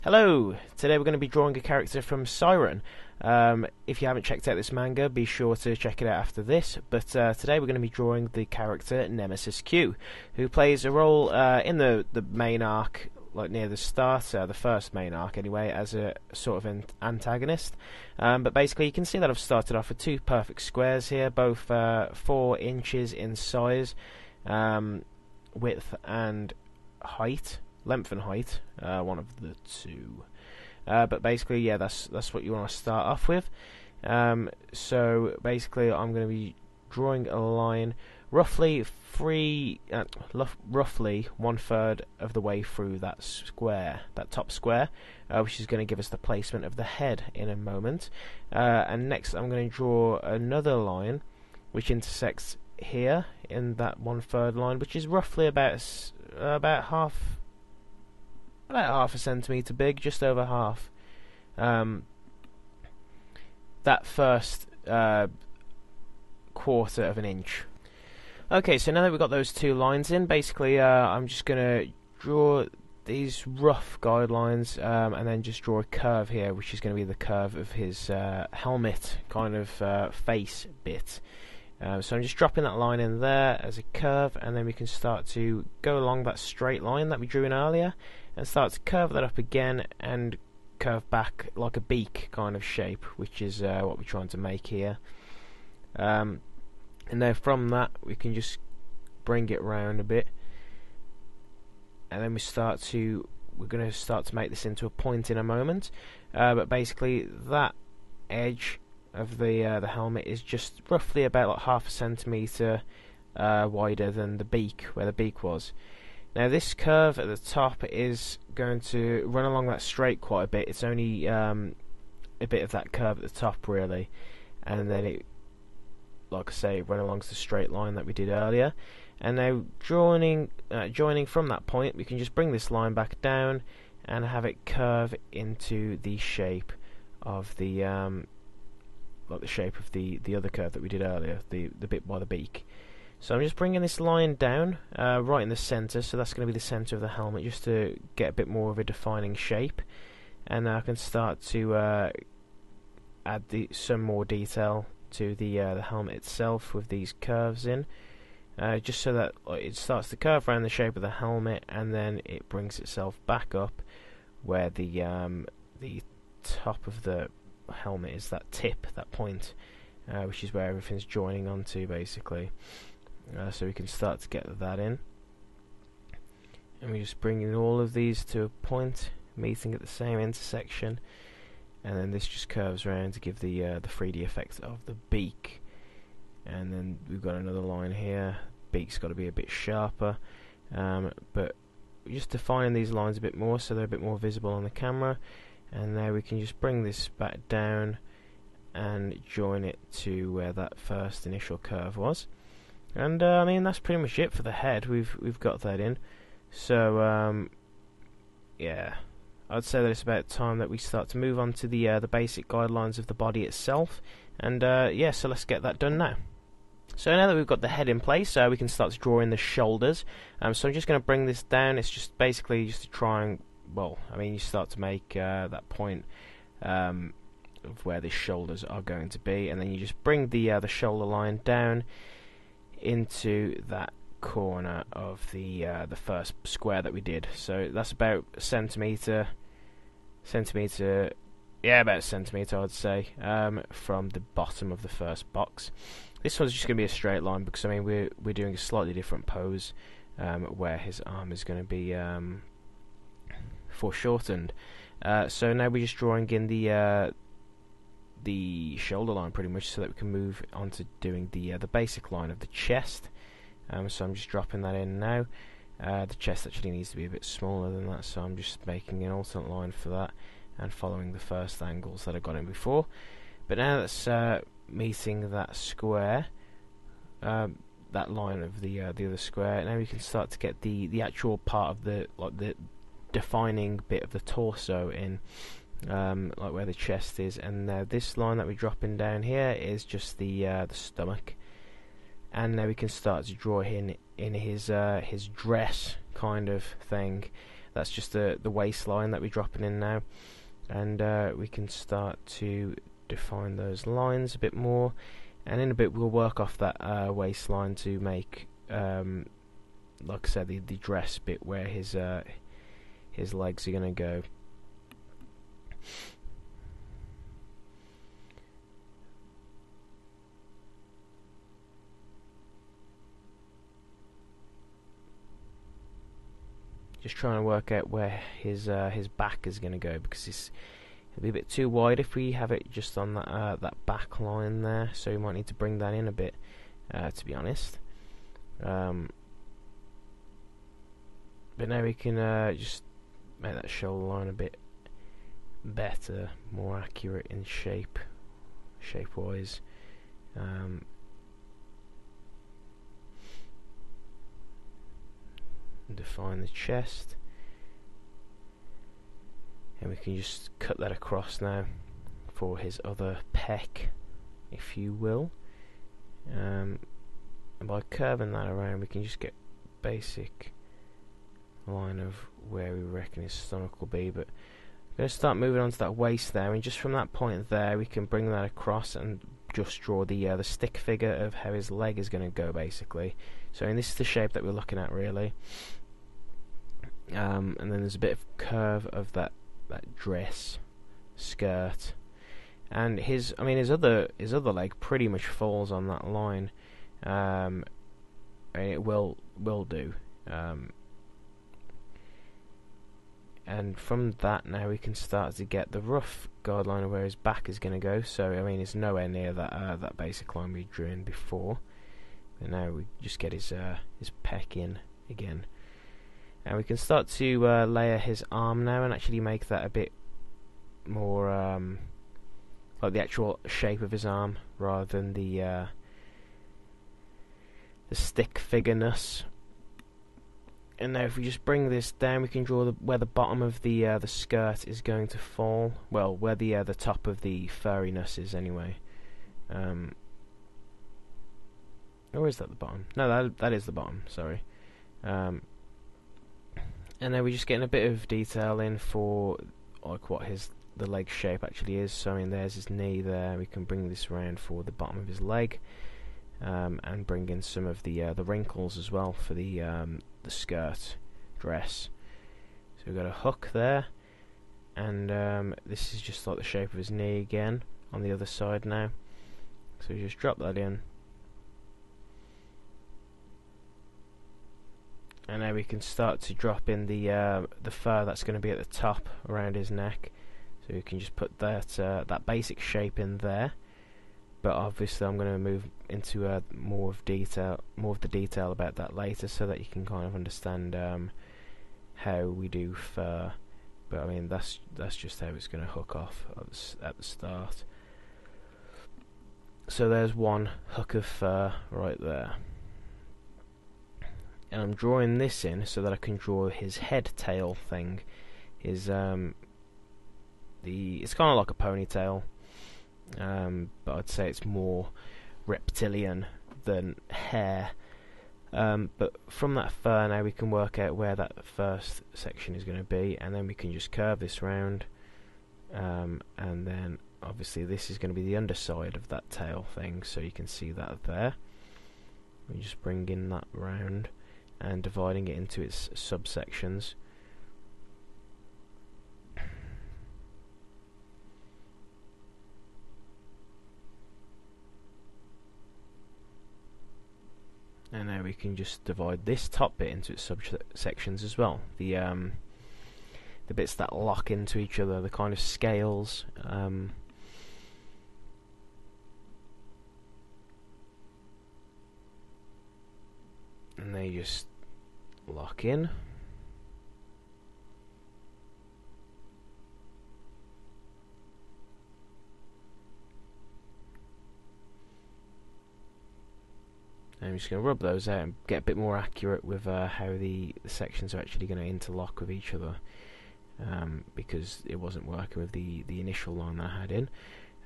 Hello! Today we're going to be drawing a character from Psyren. If you haven't checked out this manga, be sure to check it out after this. But today we're going to be drawing the character Nemesis Q, who plays a role in the main arc, like near the start, the first main arc anyway, as a sort of an antagonist. But basically you can see that I've started off with two perfect squares here, both 4 inches in size, width and height. Length and height, one of the two. But basically, yeah, that's what you want to start off with. So basically, I'm going to be drawing a line roughly roughly 1/3 of the way through that square, that top square, which is going to give us the placement of the head in a moment. And next, I'm going to draw another line which intersects here in that 1/3 line, which is roughly about half a centimetre big, just over half. That first quarter of an inch. Okay, so now that we've got those two lines in, basically I'm just going to draw these rough guidelines and then just draw a curve here, which is going to be the curve of his helmet kind of face bit. So I'm just dropping that line in there as a curve, and then we can start to go along that straight line that we drew in earlier and start to curve that up again and curve back like a beak kind of shape, which is what we're trying to make here. And then from that we can just bring it round a bit, and then we're going to start to make this into a point in a moment. But basically that edge of the helmet is just roughly about like half a centimetre wider than the beak, where the beak was. Now this curve at the top is going to run along that straight quite a bit. It's only a bit of that curve at the top really, and then it, like I say, run along the straight line that we did earlier. And now joining from that point, we can just bring this line back down and have it curve into the shape of the like the shape of the other curve that we did earlier, the bit by the beak. So I'm just bringing this line down right in the centre, so that's going to be the centre of the helmet, just to get a bit more of a defining shape. And I can start to add some more detail to the helmet itself with these curves in, just so that it starts to curve around the shape of the helmet, and then it brings itself back up where the top of the helmet is, that tip, that point, which is where everything's joining onto basically. So we can start to get that in, and we're just bringing all of these to a point, meeting at the same intersection, and then this just curves around to give the 3D effect of the beak. And then we've got another line here. Beak's got to be a bit sharper, but we're just defining these lines a bit more so they're a bit more visible on the camera. And now we can just bring this back down and join it to where that first initial curve was. And I mean, that's pretty much it for the head. We've got that in. So yeah, I'd say that it's about time that we start to move on to the basic guidelines of the body itself. And yeah, so let's get that done now. So now that we've got the head in place, we can start to draw in the shoulders. So I'm just going to bring this down. It's just basically just to try and, well, I mean, you start to make that point of where the shoulders are going to be, and then you just bring the shoulder line down into that corner of the first square that we did. So that's about a centimetre, yeah, about a centimetre I'd say, from the bottom of the first box. This one's just going to be a straight line because I mean we're doing a slightly different pose, where his arm is going to be foreshortened. So now we're just drawing in the shoulder line pretty much, so that we can move on to doing the basic line of the chest. So I'm just dropping that in now. The chest actually needs to be a bit smaller than that, so I'm just making an alternate line for that and following the first angles that I got in before. But now that's meeting that square, that line of the other square. Now we can start to get the actual part of the defining bit of the torso in, like where the chest is. And now this line that we're dropping down here is just the stomach. And now we can start to draw in his dress kind of thing. That's just the waistline that we're dropping in now, and we can start to define those lines a bit more, and in a bit we'll work off that waistline to make, like I said, the dress bit where his legs are going to go. Just trying to work out where his back is going to go, because it'll be a bit too wide if we have it just on that back line there. So we might need to bring that in a bit, to be honest. But now we can just make that shoulder line a bit better, more accurate in shape-wise. Define the chest, and we can just cut that across now for his other pec, if you will. And by curving that around, we can just get basic line of where we reckon his stomach will be. But I'm going to start moving on to that waist there, and just from that point there we can bring that across and just draw the stick figure of how his leg is going to go, basically. So this is the shape that we're looking at, really. And then there's a bit of curve of that dress skirt, and his other leg pretty much falls on that line, and it will do. And from that now we can start to get the rough guideline of where his back is going to go. So it's nowhere near that basic line we drew in before. And now we just get his pec in again, and we can start to layer his arm now and actually make that a bit more like the actual shape of his arm rather than the stick figureness. And now if we just bring this down, we can draw where the bottom of the skirt is going to fall. Well, where the top of the furriness is, anyway. Or is that the bottom? No, that is the bottom. Sorry. And then we're just getting a bit of detail in for like what the leg shape actually is. So there's his knee there. We can bring this around for the bottom of his leg, and bring in some of the wrinkles as well for the skirt dress. So we've got a hook there, and this is just like the shape of his knee again on the other side now. So we just drop that in, and now we can start to drop in the fur that's going to be at the top around his neck. So we can just put that basic shape in there. But obviously I'm going to move into more of the detail about that later, so that you can kind of understand how we do fur. But that's just how it's going to hook off at the start. So there's one hook of fur right there, and I'm drawing this in so that I can draw his head tail thing. It's kind of like a ponytail. But I'd say it's more reptilian than hair. But from that fur now we can work out where that first section is going to be, and then we can just curve this round, and then obviously this is going to be the underside of that tail thing, so you can see that there. We just bring in that round and dividing it into its subsections. And now we can just divide this top bit into its subsections as well. The bits that lock into each other, the kind of scales. And they just lock in. I'm just going to rub those out and get a bit more accurate with how the sections are actually going to interlock with each other, because it wasn't working with the initial line that I had in.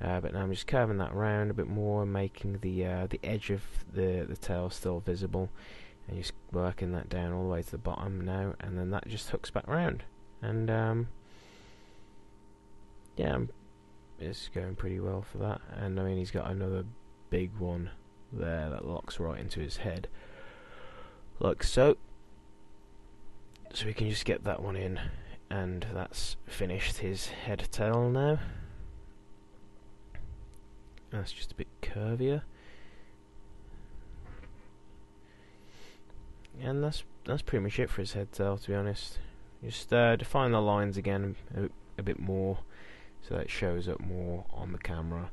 But now I'm just curving that round a bit more and making the edge of the tail still visible, and just working that down all the way to the bottom now, and then that just hooks back round, and yeah, it's going pretty well for that. And I mean, he's got another big one there that locks right into his head, like so. So we can just get that one in, and that's finished his head tail now. That's just a bit curvier, and that's pretty much it for his head tail, to be honest. Just define the lines again a bit more, so that it shows up more on the camera.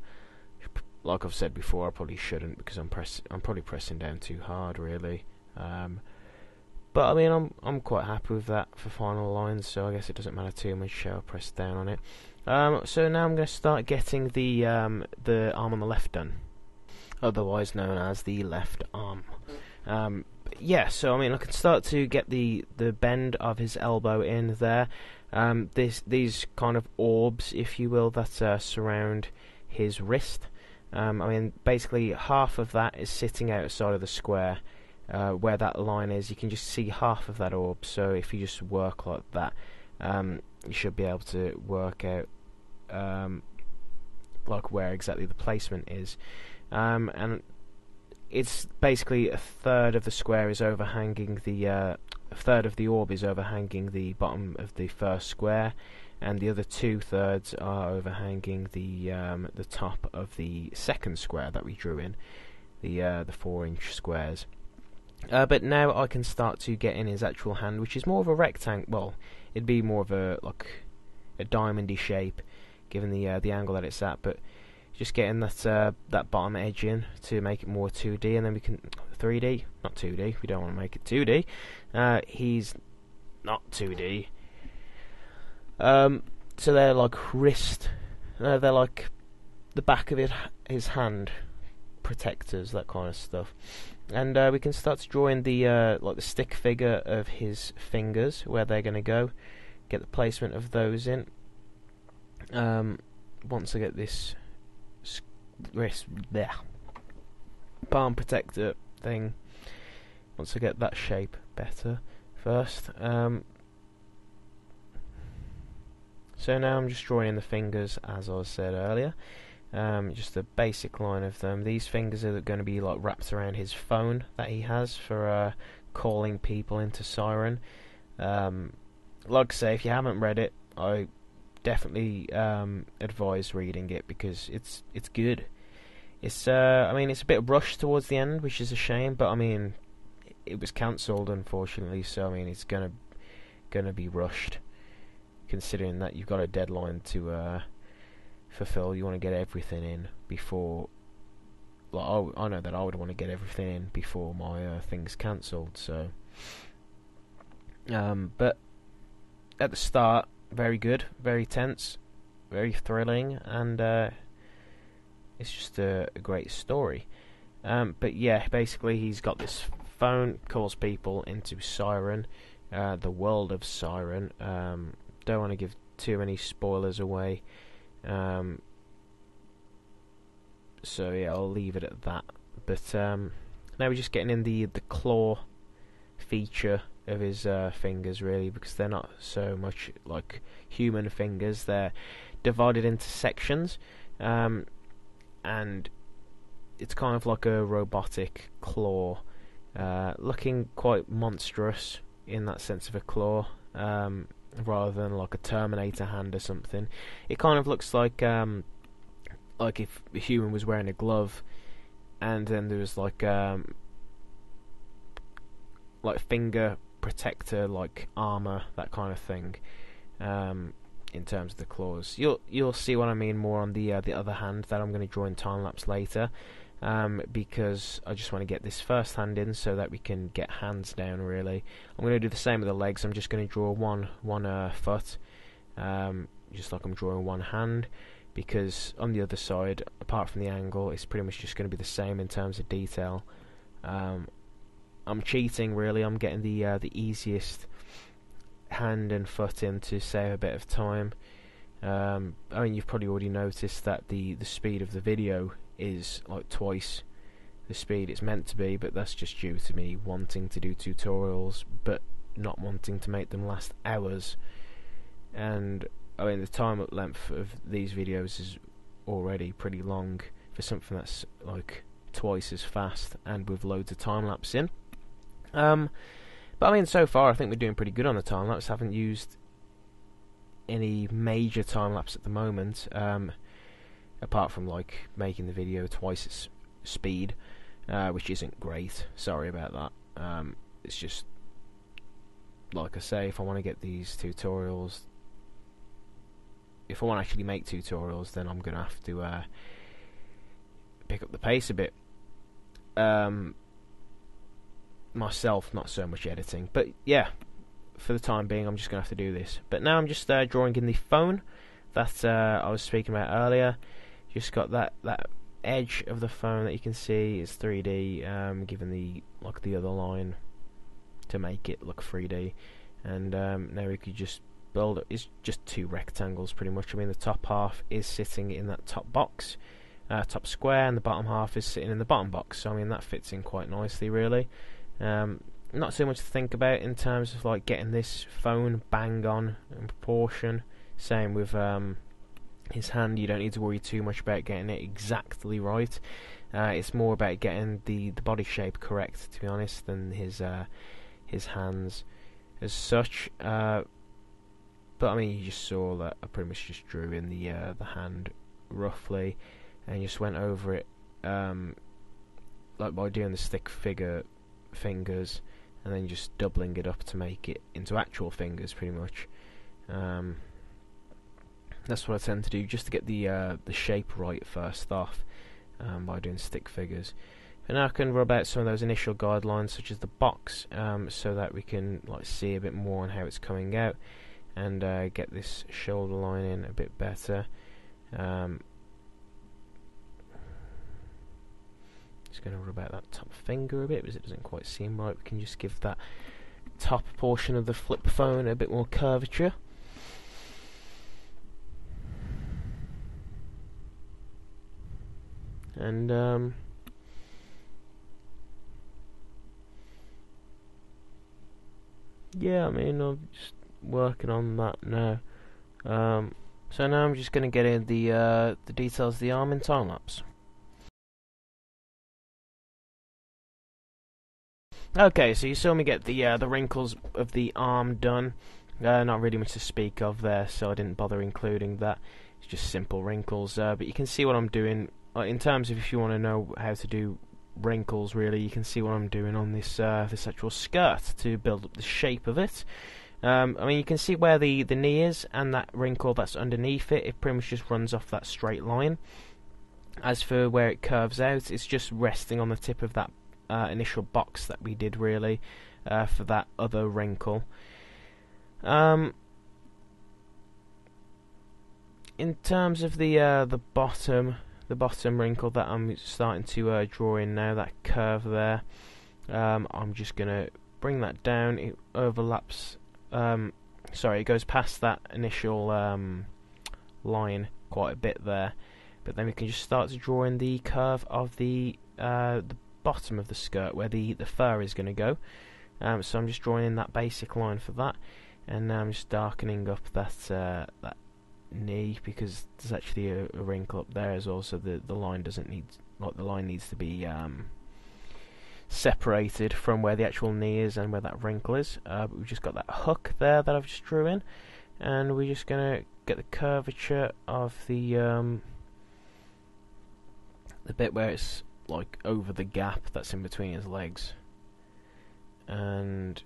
Like I've said before, I probably shouldn't, because I'm probably pressing down too hard, really. But I mean, I'm quite happy with that for final lines, so I guess it doesn't matter too much how I press down on it. So now I'm going to start getting the arm on the left done, otherwise known as the left arm. Yeah, so I mean, I can start to get the bend of his elbow in there. These kind of orbs, if you will, that surround his wrist. I mean, basically half of that is sitting outside of the square. Where that line is, you can just see half of that orb. So if you just work like that, you should be able to work out like where exactly the placement is. And it's basically a third of the square is overhanging a third of the orb is overhanging the bottom of the first square, and the other 2/3 are overhanging the top of the second square that we drew in, the 4-inch squares. But now I can start to get in his actual hand, which is more of a rectangle. Well, it'd be more of a diamondy shape, given the angle that it's at. But just getting that bottom edge in to make it more 2D, and then we can 3D, not 2D. We don't want to make it 2D. He's not 2D. So they're like wrist. They're like the back of his hand protectors, that kind of stuff. And we can start to draw in the like the stick figure of his fingers, where they're going to go. Get the placement of those in. Once I get this wrist there, palm protector thing. Once I get that shape better first. So now I'm just drawing in the fingers, as I said earlier. Just a basic line of them. These fingers are going to be like wrapped around his phone that he has for calling people into Psyren. Like I say, if you haven't read it, I definitely advise reading it, because it's good. It's I mean, it's a bit rushed towards the end, which is a shame. But I mean, it was cancelled, unfortunately. So I mean, it's gonna be rushed, considering that you've got a deadline to fulfill. You want to get everything in before. Like, I know that I would want to get everything in before my thing's cancelled. So, but at the start, very good, very tense, very thrilling, and it's just a great story. But yeah, basically he's got this phone, calls people into Psyren, the world of Psyren. Don't want to give too many spoilers away. So yeah, I'll leave it at that. But now we're just getting in the claw feature of his fingers, really, because they're not so much like human fingers. They're divided into sections, and it's kind of like a robotic claw, looking quite monstrous in that sense of a claw, rather than like a Terminator hand or something. It kind of looks like if a human was wearing a glove, and then there was like finger protector, like armor, that kind of thing. In terms of the claws, you'll see what I mean more on the other hand that I'm going to draw in time lapse later, because I just want to get this first hand in so that we can get hands down. Really, I'm going to do the same with the legs. I'm just going to draw one foot, just like I'm drawing one hand, because on the other side, apart from the angle, it's pretty much just going to be the same in terms of detail. I'm cheating, really. I'm getting the easiest hand and foot in to save a bit of time. I mean, you've probably already noticed that the speed of the video is like twice the speed it's meant to be, but that's just due to me wanting to do tutorials but not wanting to make them last hours. And I mean, the time length of these videos is already pretty long for something that's like twice as fast and with loads of time lapse in. But I mean, so far I think we're doing pretty good on the time lapse. Haven't used any major time lapse at the moment, apart from like making the video twice its speed, which isn't great. Sorry about that. It's just, like I say, if I want to get these tutorials, if I want to actually make tutorials, then I'm going to have to pick up the pace a bit. Myself, not so much editing, but yeah, for the time being I'm just going to have to do this. But now I'm just drawing in the phone that I was speaking about earlier. Just got that edge of the phone that you can see is 3D, given the other line to make it look 3D. And now we could just build it. It's just two rectangles pretty much. I mean, the top half is sitting in that top box, top square, and the bottom half is sitting in the bottom box. So I mean, that fits in quite nicely, really. Not so much to think about in terms of like getting this phone bang on in proportion. Same with his hand. You don't need to worry too much about getting it exactly right. It's more about getting the body shape correct, to be honest, than his hands as such. But I mean, you just saw that I pretty much just drew in the hand roughly, and just went over it like by doing the stick figure fingers, and then just doubling it up to make it into actual fingers, pretty much. That's what I tend to do, just to get the shape right first off, by doing stick figures. And now I can rub out some of those initial guidelines, such as the box, so that we can like see a bit more on how it's coming out, and get this shoulder line in a bit better. Just going to rub out that top finger a bit because it doesn't quite seem right. We can just give that top portion of the flip phone a bit more curvature. And yeah, I mean, I'm just working on that now. So now I'm just going to get in the details of the arm in time lapse. Okay, so you saw me get the wrinkles of the arm done. Not really much to speak of there, so I didn't bother including that. It's just simple wrinkles, but you can see what I'm doing. In terms of if you want to know how to do wrinkles, really, you can see what I'm doing on this this actual skirt to build up the shape of it. I mean, you can see where the knee is, and that wrinkle that's underneath it. It pretty much just runs off that straight line. As for where it curves out, it's just resting on the tip of that initial box that we did, really, for that other wrinkle. In terms of the bottom wrinkle that I'm starting to draw in now, that curve there, I'm just gonna bring that down. It overlaps. Sorry, it goes past that initial line quite a bit there, but then we can just start to draw in the curve of the bottom of the skirt where the fur is going to go. So I'm just drawing in that basic line for that, and now I'm just darkening up that knee, because there's actually a wrinkle up there as well. So the line doesn't need, like, the line needs to be separated from where the actual knee is and where that wrinkle is. But we've just got that hook there that I've just drew in, and we're just gonna get the curvature of the bit where it's like over the gap that's in between his legs, and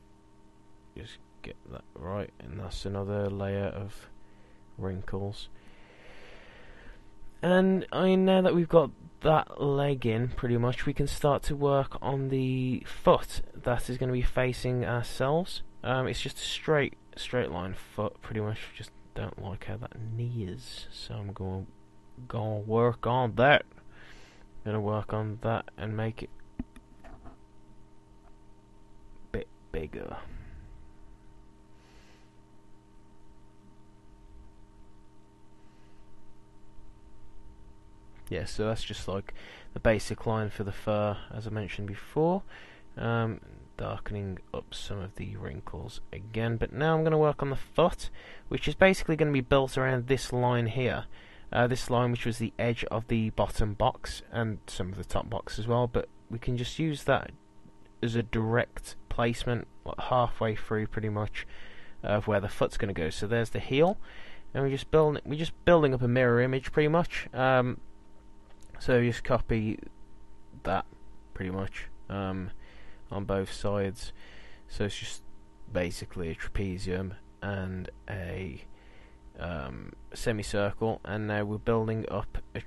just get that right. And that's another layer of wrinkles. And I mean, now that we've got that leg in, pretty much, we can start to work on the foot that is going to be facing ourselves. It's just a straight line foot, pretty much. Just don't like how that knee is, so I'm going to work on that. Gonna work on that and make it a bit bigger. Yeah, so that's just like the basic line for the fur, as I mentioned before. Darkening up some of the wrinkles again, but now I'm going to work on the foot, which is basically going to be built around this line here. This line, which was the edge of the bottom box and some of the top box as well, but we can just use that as a direct placement, like halfway through pretty much, of where the foot's going to go. So there's the heel, and we're just building up a mirror image pretty much. So just copy that pretty much on both sides. So it's just basically a trapezium and a semicircle, and now we're building up a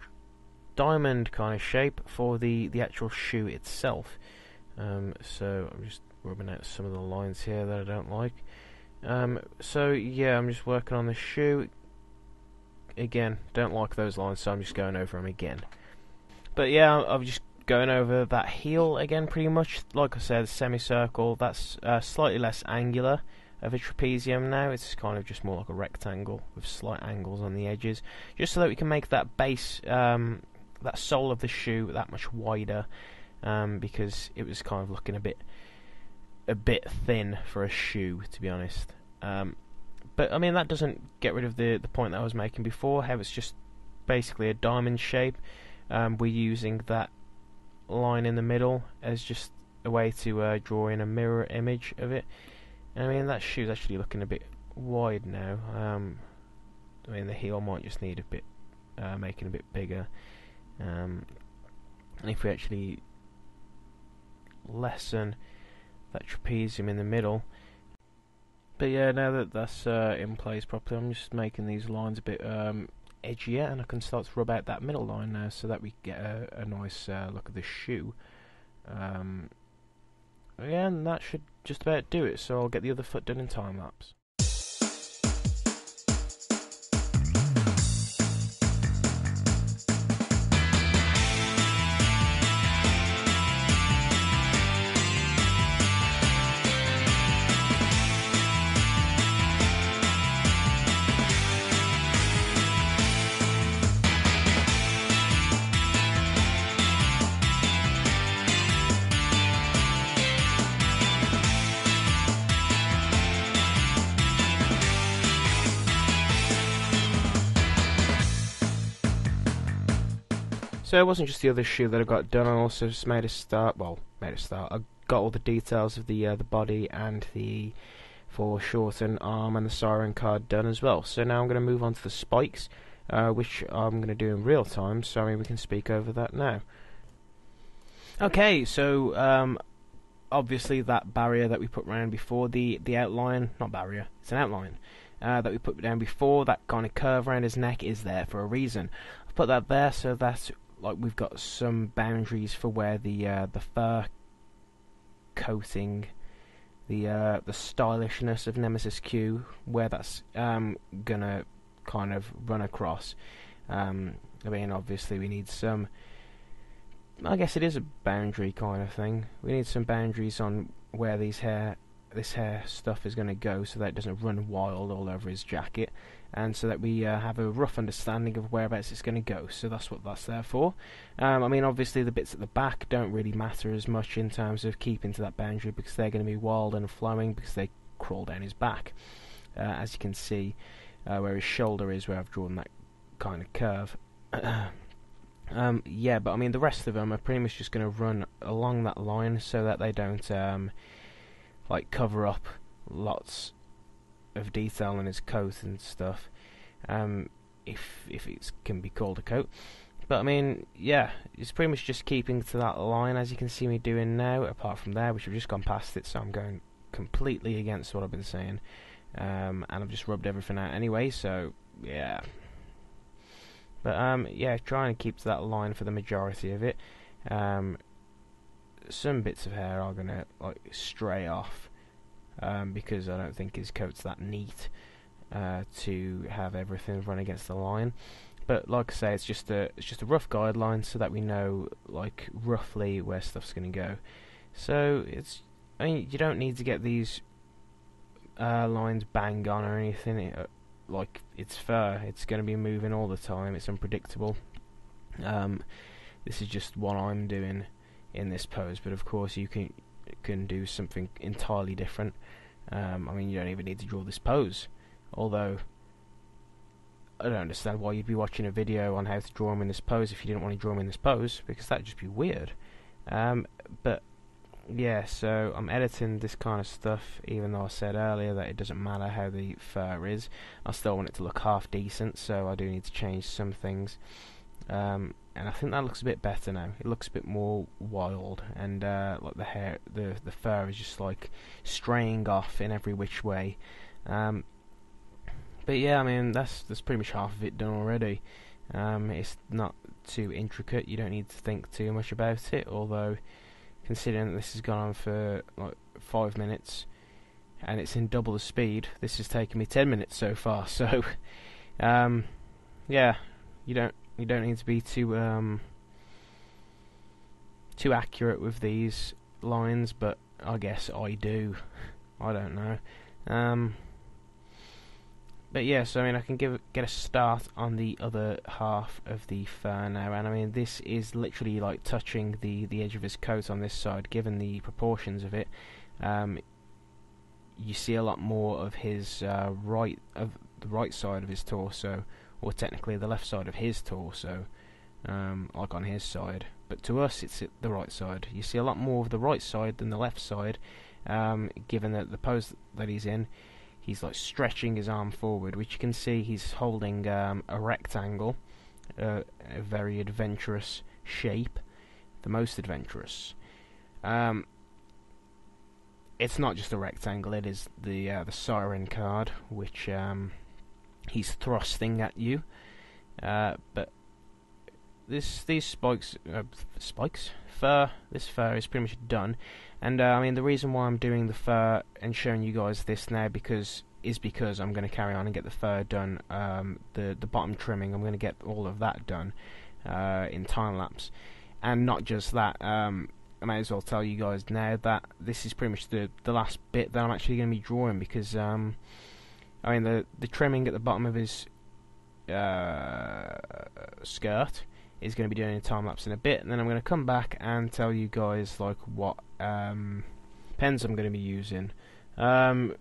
diamond kind of shape for the actual shoe itself. So I'm just rubbing out some of the lines here that I don't like. So yeah, I'm just working on the shoe. Again, don't like those lines, so I'm just going over them again. But yeah, I'm just going over that heel again pretty much. Like I said, semicircle, that's slightly less angular of a trapezium now. It's kind of just more like a rectangle with slight angles on the edges, just so that we can make that base, that sole of the shoe that much wider, because it was kind of looking a bit thin for a shoe, to be honest. But I mean, that doesn't get rid of the point that I was making before, how it's just basically a diamond shape. We're using that line in the middle as just a way to draw in a mirror image of it. I mean, that shoe's actually looking a bit wide now. I mean, the heel might just need a bit making a bit bigger. And if we actually lessen that trapezium in the middle. But yeah, now that that's in place properly, I'm just making these lines a bit edgier, and I can start to rub out that middle line now, so that we get a nice look of the shoe. Yeah, and that should just about do it, so I'll get the other foot done in time lapse. So it wasn't just the other shoe that I got done, I also just made a start. I got all the details of the body and the foreshortened arm and the Psyren card done as well. So now I'm going to move on to the spikes, which I'm going to do in real time, so I mean we can speak over that now. Okay, so obviously that barrier that we put around before, the outline, not barrier, it's an outline, that we put down before, that kind of curve around his neck is there for a reason. I've put that there so that like we've got some boundaries for where the fur coating, the stylishness of Nemesis Q, where that's gonna kind of run across. I mean, obviously we need some. I guess it is a boundary kind of thing. We need some boundaries on where this hair stuff is going to go, so that it doesn't run wild all over his jacket, and so that we have a rough understanding of whereabouts it's going to go. So that's what that's there for. I mean, obviously the bits at the back don't really matter as much in terms of keeping to that boundary, because they're going to be wild and flowing because they crawl down his back, as you can see where his shoulder is, where I've drawn that kind of curve. Yeah, but I mean the rest of them are pretty much just going to run along that line so that they don't like cover up lots of detail in his coat and stuff, if it can be called a coat. But I mean, yeah, it's pretty much just keeping to that line, as you can see me doing now, apart from there, which I've just gone past it, so I'm going completely against what I've been saying, and I've just rubbed everything out anyway, so yeah. But yeah, trying to keep to that line for the majority of it. Some bits of hair are gonna like stray off, because I don't think his coat's that neat to have everything run against the line. But like I say, it's just a rough guideline so that we know like roughly where stuff's gonna go. So I mean, you don't need to get these lines bang on or anything. Like, it's fur, it's going to be moving all the time, it's unpredictable. This is just what I'm doing in this pose, but of course you can do something entirely different. I mean, you don't even need to draw this pose, although I don't understand why you'd be watching a video on how to draw him in this pose if you didn't want to draw him in this pose, because that'd just be weird. But yeah, so I'm editing this kind of stuff, even though I said earlier that it doesn't matter how the fur is. I still want it to look half decent, so I do need to change some things. And I think that looks a bit better now. It looks a bit more wild, and like the hair, the fur is just like straying off in every which way. But yeah, I mean that's pretty much half of it done already. It's not too intricate. You don't need to think too much about it. Although, considering that this has gone on for like 5 minutes, and it's in double the speed, this has taken me 10 minutes so far. So, yeah, you don't need to be too accurate with these lines, but I guess I do. I don't know. But yeah, so I mean, I can get a start on the other half of the fur now, and I mean, this is literally like touching the edge of his coat on this side. Given the proportions of it, you see a lot more of his the right side of his torso, or technically the left side of his torso, like on his side. But to us, it's the right side. You see a lot more of the right side than the left side, given that the pose that he's in. He's like stretching his arm forward, which you can see he's holding a rectangle, a very adventurous shape, the most adventurous. It's not just a rectangle; it is the Psyren card, which he's thrusting at you. But these fur is pretty much done. And I mean, the reason why I'm doing the fur and showing you guys this now is because I'm going to carry on and get the fur done. The bottom trimming, I'm going to get all of that done in time lapse, and not just that. I might as well tell you guys now that this is pretty much the last bit that I'm actually going to be drawing, because I mean the trimming at the bottom of his skirt is going to be doing a time lapse in a bit, and then I'm going to come back and tell you guys like what pens I'm going to be using. But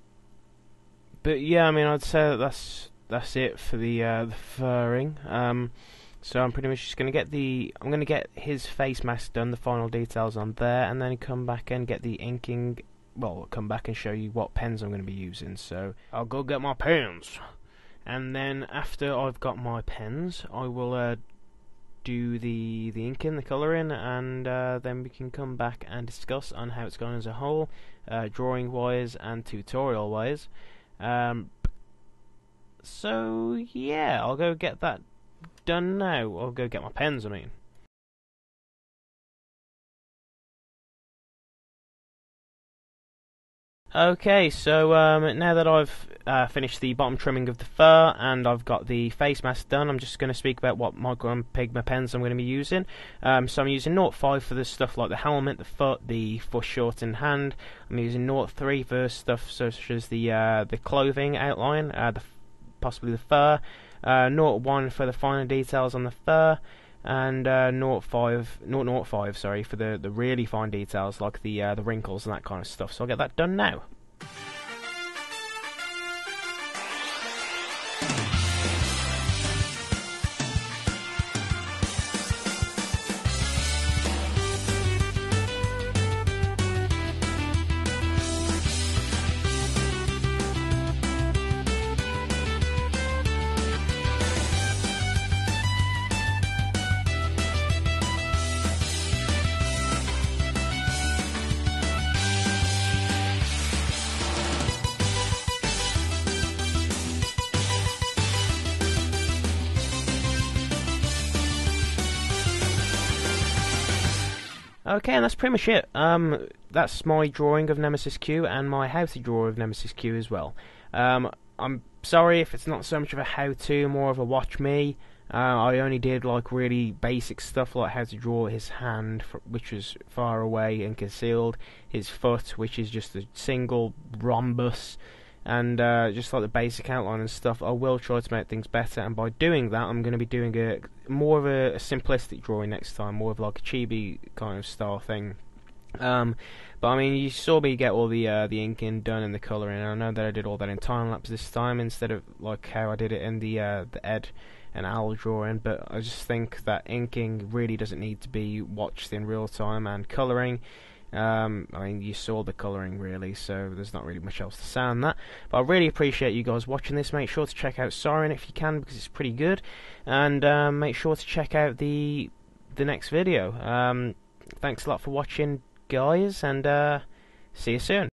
yeah, I mean, I'd say that's it for the furring. So I'm pretty much just going to get his face mask done, the final details on there, and then come back and get the inking. Well, I'll come back and show you what pens I'm going to be using. So I'll go get my pens, and then after I've got my pens, I will do the inking, the colouring, and then we can come back and discuss on how it's gone as a whole, drawing wise and tutorial wise. So yeah, I'll go get that done now. I'll go get my pens, I mean. Okay, so now that I've finished the bottom trimming of the fur and I've got the face mask done, I'm just going to speak about what Pigma pens I'm going to be using. So I'm using 0.5 for the stuff like the helmet, the foot short and hand. I'm using 0.3 for stuff such as the clothing outline, possibly the fur. 0.1 for the finer details on the fur, and 0.5 sorry, for the really fine details like the wrinkles and that kind of stuff. So I'll get that done now. Okay, and that's pretty much it. That's my drawing of Nemesis Q and my how to draw of Nemesis Q as well. I'm sorry if it's not so much of a how-to, more of a watch me. I only did like really basic stuff like how to draw his hand, which was far away and concealed, his foot, which is just a single rhombus, and just like the basic outline and stuff. I will try to make things better, and by doing that I'm going to be doing more of a simplistic drawing next time, more of like a chibi kind of style thing. But I mean, you saw me get all the inking done and the colouring. I know that I did all that in time lapse this time instead of like how I did it in the Ed and Owl drawing. But I just think that inking really doesn't need to be watched in real time, and colouring. I mean, you saw the colouring really, so there's not really much else to say on that. But I really appreciate you guys watching this. Make sure to check out Psyren if you can, because it's pretty good, and make sure to check out the next video. Thanks a lot for watching, guys, and see you soon.